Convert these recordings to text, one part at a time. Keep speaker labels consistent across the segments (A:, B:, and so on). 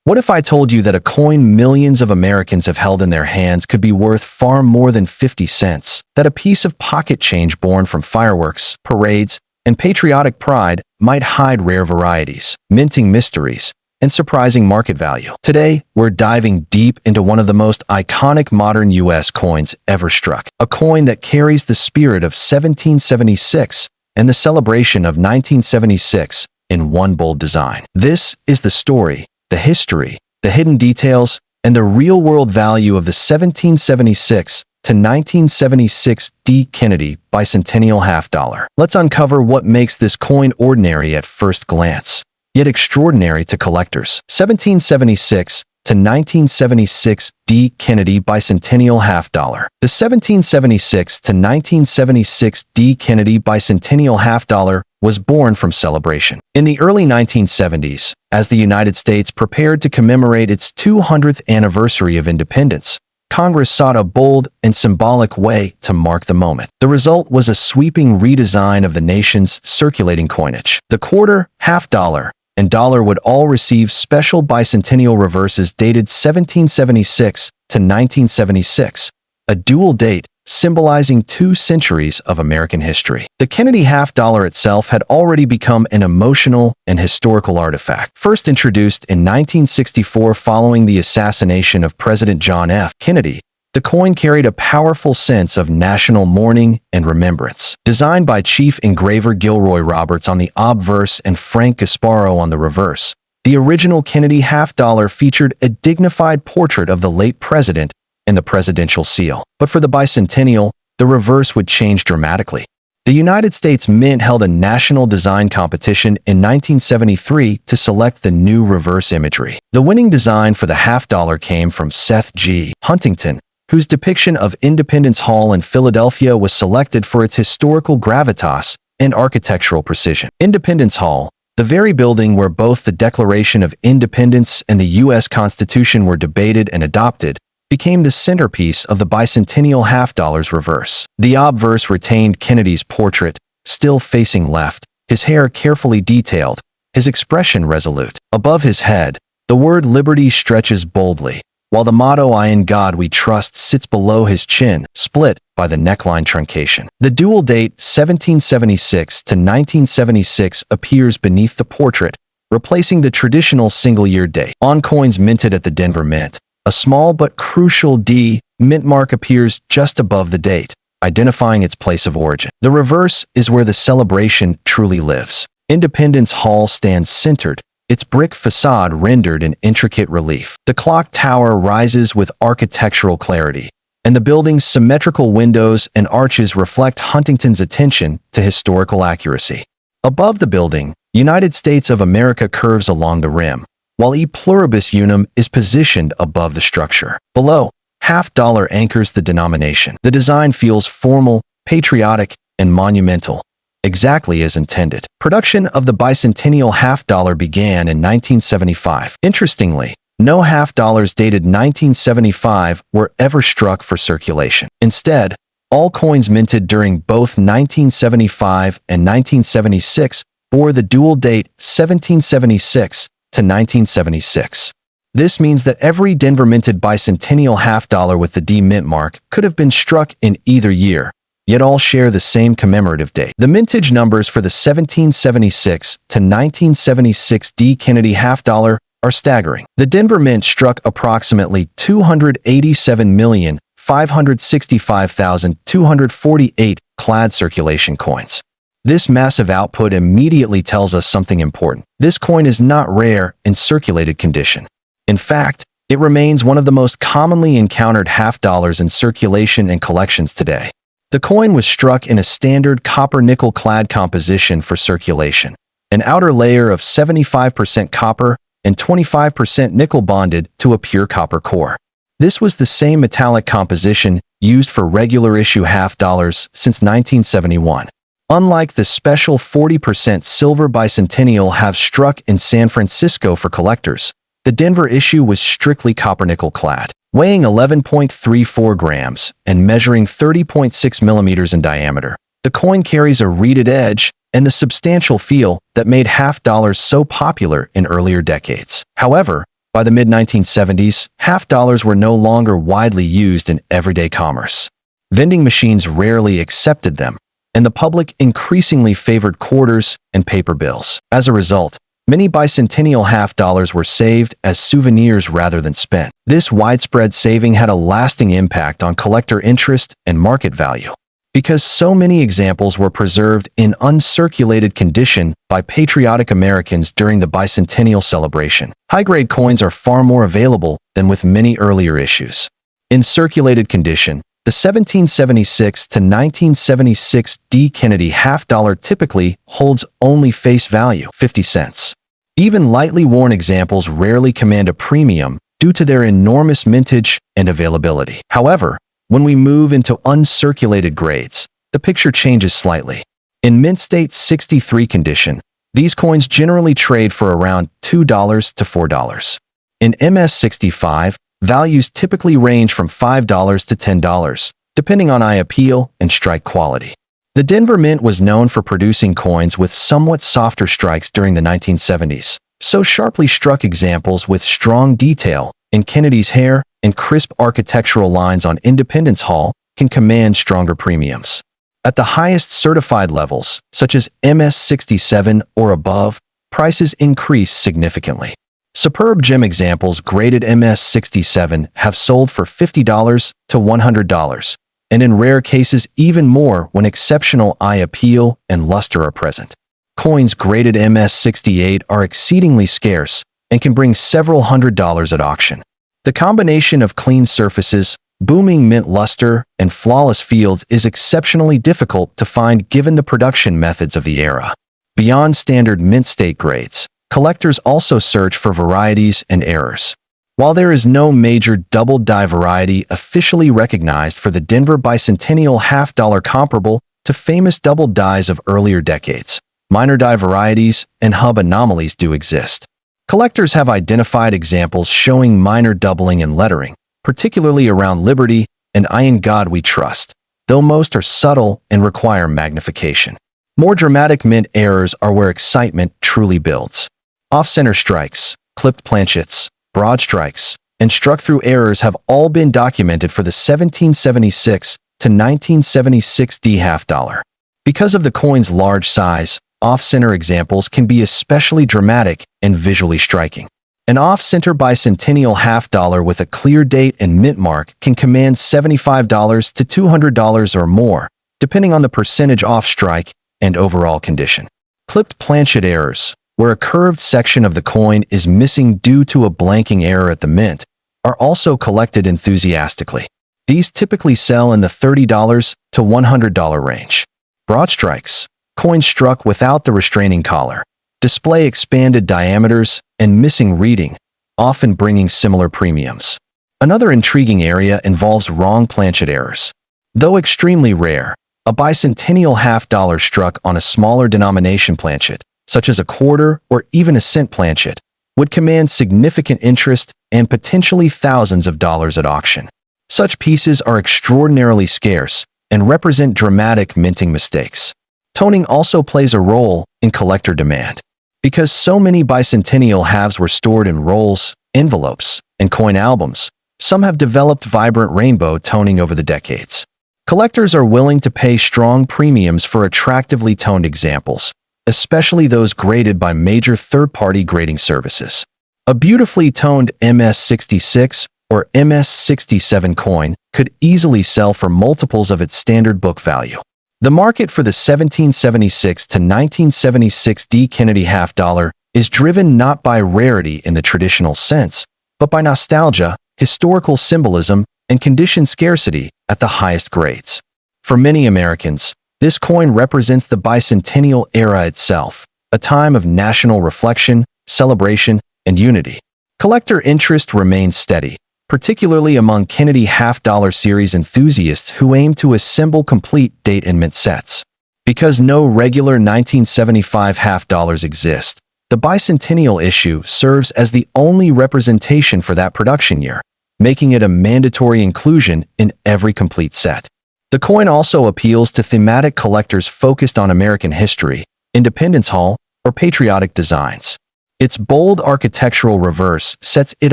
A: What if I told you that a coin millions of Americans have held in their hands could be worth far more than 50 cents? That a piece of pocket change born from fireworks, parades, and patriotic pride might hide rare varieties, minting mysteries, and surprising market value. Today, we're diving deep into one of the most iconic modern U.S. coins ever struck, a coin that carries the spirit of 1776 and the celebration of 1976 in one bold design. This is the story, the history, the hidden details, and the real-world value of the 1776 to 1976 D. Kennedy Bicentennial half-dollar. Let's uncover what makes this coin ordinary at first glance, yet extraordinary to collectors. 1776 to 1976 D. Kennedy Bicentennial half-dollar. The 1776 to 1976 D. Kennedy Bicentennial half-dollar was born from celebration. In the early 1970s, as the United States prepared to commemorate its 200th anniversary of independence, Congress sought a bold and symbolic way to mark the moment. The result was a sweeping redesign of the nation's circulating coinage. The quarter, half-dollar, and dollar would all receive special bicentennial reverses dated 1776 to 1976, a dual date symbolizing 2 centuries of American history. The Kennedy half-dollar itself had already become an emotional and historical artifact. First introduced in 1964 following the assassination of President John F. Kennedy, the coin carried a powerful sense of national mourning and remembrance. Designed by Chief Engraver Gilroy Roberts on the obverse and Frank Gasparo on the reverse, the original Kennedy half-dollar featured a dignified portrait of the late president and the presidential seal. But for the bicentennial, the reverse would change dramatically. The United States Mint held a national design competition in 1973 to select the new reverse imagery. The winning design for the half-dollar came from Seth G. Huntington, whose depiction of Independence Hall in Philadelphia was selected for its historical gravitas and architectural precision. Independence Hall, the very building where both the Declaration of Independence and the U.S. Constitution were debated and adopted, became the centerpiece of the bicentennial half-dollar's reverse. The obverse retained Kennedy's portrait, still facing left, his hair carefully detailed, his expression resolute. Above his head, the word liberty stretches boldly, while the motto "I in God we trust" sits below his chin, split by the neckline truncation. The dual date 1776 to 1976 appears beneath the portrait, replacing the traditional single-year date. On coins minted at the Denver Mint, a small but crucial D mint mark appears just above the date, identifying its place of origin. The reverse is where the celebration truly lives. Independence Hall stands centered, its brick facade rendered in intricate relief. The clock tower rises with architectural clarity, and the building's symmetrical windows and arches reflect Huntington's attention to historical accuracy. Above the building, United States of America curves along the rim, while E pluribus unum is positioned above the structure. Below, half-dollar anchors the denomination. The design feels formal, patriotic, and monumental, exactly as intended. Production of the bicentennial half-dollar began in 1975. Interestingly, no half-dollars dated 1975 were ever struck for circulation. Instead, all coins minted during both 1975 and 1976 bore the dual date 1776 to 1976. This means that every Denver minted bicentennial half-dollar with the D mint mark could have been struck in either year, yet all share the same commemorative date. The mintage numbers for the 1776 to 1976 D Kennedy half-dollar are staggering. The Denver Mint struck approximately 287,565,248 clad circulation coins. This massive output immediately tells us something important. This coin is not rare in circulated condition. In fact, it remains one of the most commonly encountered half-dollars in circulation and collections today. The coin was struck in a standard copper-nickel clad composition for circulation, an outer layer of 75% copper and 25% nickel bonded to a pure copper core. This was the same metallic composition used for regular issue half-dollars since 1971. Unlike the special 40% silver bicentennial have struck in San Francisco for collectors, the Denver issue was strictly copper-nickel clad. Weighing 11.34 grams and measuring 30.6 millimeters in diameter, the coin carries a reeded edge and the substantial feel that made half-dollars so popular in earlier decades. However, By the mid-1970s, half dollars were no longer widely used in everyday commerce. Vending machines rarely accepted them, and the public increasingly favored quarters and paper bills. As a result, many bicentennial half dollars were saved as souvenirs rather than spent. This widespread saving had a lasting impact on collector interest and market value. Because so many examples were preserved in uncirculated condition by patriotic Americans during the bicentennial celebration, high-grade coins are far more available than with many earlier issues. In circulated condition, the 1776 to 1976 D. Kennedy half dollar typically holds only face value, 50 cents. Even lightly worn examples rarely command a premium due to their enormous mintage and availability. However, when we move into uncirculated grades, the picture changes slightly. In mint state 63 condition, these coins generally trade for around $2 to $4. In MS 65, values typically range from $5 to $10, depending on eye appeal and strike quality. The Denver Mint was known for producing coins with somewhat softer strikes during the 1970s, so sharply struck examples with strong detail in Kennedy's hair and crisp architectural lines on Independence Hall can command stronger premiums. At the highest certified levels, such as MS 67 or above, prices increase significantly. Superb gem examples graded MS 67 have sold for $50 to $100, and in rare cases even more when exceptional eye appeal and luster are present. Coins graded MS 68 are exceedingly scarce and can bring several $100s at auction. The combination of clean surfaces, booming mint luster, and flawless fields is exceptionally difficult to find given the production methods of the era. Beyond standard mint state grades, collectors also search for varieties and errors. While there is no major double die variety officially recognized for the Denver Bicentennial half dollar comparable to famous double dies of earlier decades, minor die varieties and hub anomalies do exist. Collectors have identified examples showing minor doubling in lettering, particularly around Liberty and I In God We Trust, though most are subtle and require magnification. More dramatic mint errors are where excitement truly builds. Off-center strikes, clipped planchets, broad strikes, and struck-through errors have all been documented for the 1776 to 1976 D half dollar. Because of the coin's large size, off-center examples can be especially dramatic and visually striking. An off-center bicentennial half dollar with a clear date and mint mark can command $75 to $200 or more, depending on the percentage off strike and overall condition. Clipped planchet errors, where a curved section of the coin is missing due to a blanking error at the mint, are also collected enthusiastically. These typically sell in the $30 to $100 range. Broad strikes, coins struck without the restraining collar, display expanded diameters and missing reading, often bringing similar premiums. Another intriguing area involves wrong planchet errors. Though extremely rare, a bicentennial half dollar struck on a smaller denomination planchet, such as a quarter or even a cent planchet, would command significant interest and potentially thousands of dollars at auction. Such pieces are extraordinarily scarce and represent dramatic minting mistakes. Toning also plays a role in collector demand. Because so many bicentennial halves were stored in rolls, envelopes, and coin albums, some have developed vibrant rainbow toning over the decades. Collectors are willing to pay strong premiums for attractively toned examples, especially those graded by major third-party grading services. A beautifully toned MS66 or MS67 coin could easily sell for multiples of its standard book value. The market for the 1776 to 1976 D. Kennedy half dollar is driven not by rarity in the traditional sense, but by nostalgia, historical symbolism, and condition scarcity at the highest grades. For many Americans, this coin represents the bicentennial era itself, a time of national reflection, celebration, and unity. Collector interest remains steady, particularly among Kennedy half-dollar series enthusiasts who aim to assemble complete date and mint sets. Because no regular 1975 half-dollars exist, the bicentennial issue serves as the only representation for that production year, making it a mandatory inclusion in every complete set. The coin also appeals to thematic collectors focused on American history, Independence Hall, or patriotic designs. Its bold architectural reverse sets it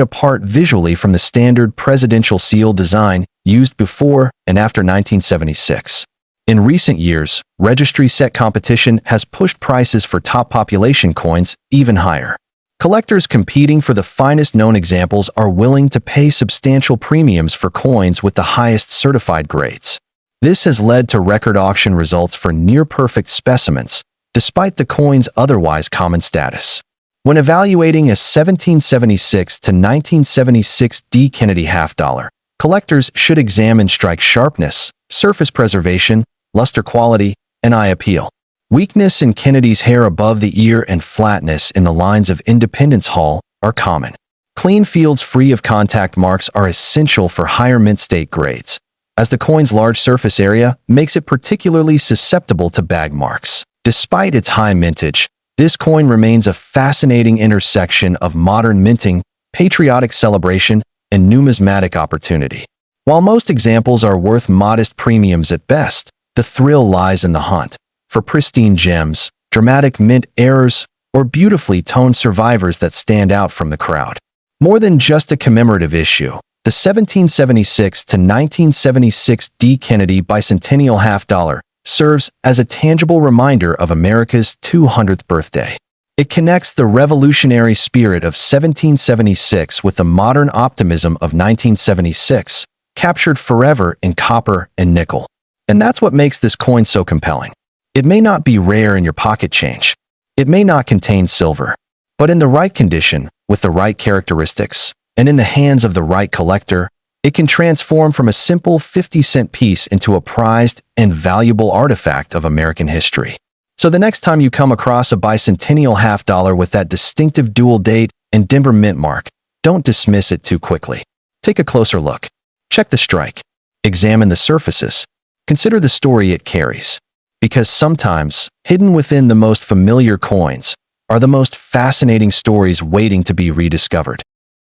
A: apart visually from the standard presidential seal design used before and after 1976. In recent years, registry set competition has pushed prices for top population coins even higher. Collectors competing for the finest known examples are willing to pay substantial premiums for coins with the highest certified grades. This has led to record auction results for near-perfect specimens, despite the coin's otherwise common status. When evaluating a 1776 to 1976 D. Kennedy half-dollar, collectors should examine strike sharpness, surface preservation, luster quality, and eye appeal. Weakness in Kennedy's hair above the ear and flatness in the lines of Independence Hall are common. Clean fields free of contact marks are essential for higher mint state grades, as the coin's large surface area makes it particularly susceptible to bag marks. Despite its high mintage, this coin remains a fascinating intersection of modern minting, patriotic celebration, and numismatic opportunity. While most examples are worth modest premiums at best, the thrill lies in the hunt for pristine gems, dramatic mint errors, or beautifully toned survivors that stand out from the crowd. More than just a commemorative issue, the 1776 to 1976 D. Kennedy Bicentennial half-dollar serves as a tangible reminder of America's 200th birthday. It connects the revolutionary spirit of 1776 with the modern optimism of 1976, captured forever in copper and nickel. And that's what makes this coin so compelling. It may not be rare in your pocket change. It may not contain silver. But in the right condition, with the right characteristics, and in the hands of the right collector, it can transform from a simple 50-cent piece into a prized and valuable artifact of American history. So the next time you come across a bicentennial half-dollar with that distinctive dual date and Denver mint mark, don't dismiss it too quickly. Take a closer look. Check the strike. Examine the surfaces. Consider the story it carries. Because sometimes, hidden within the most familiar coins, are the most fascinating stories waiting to be rediscovered.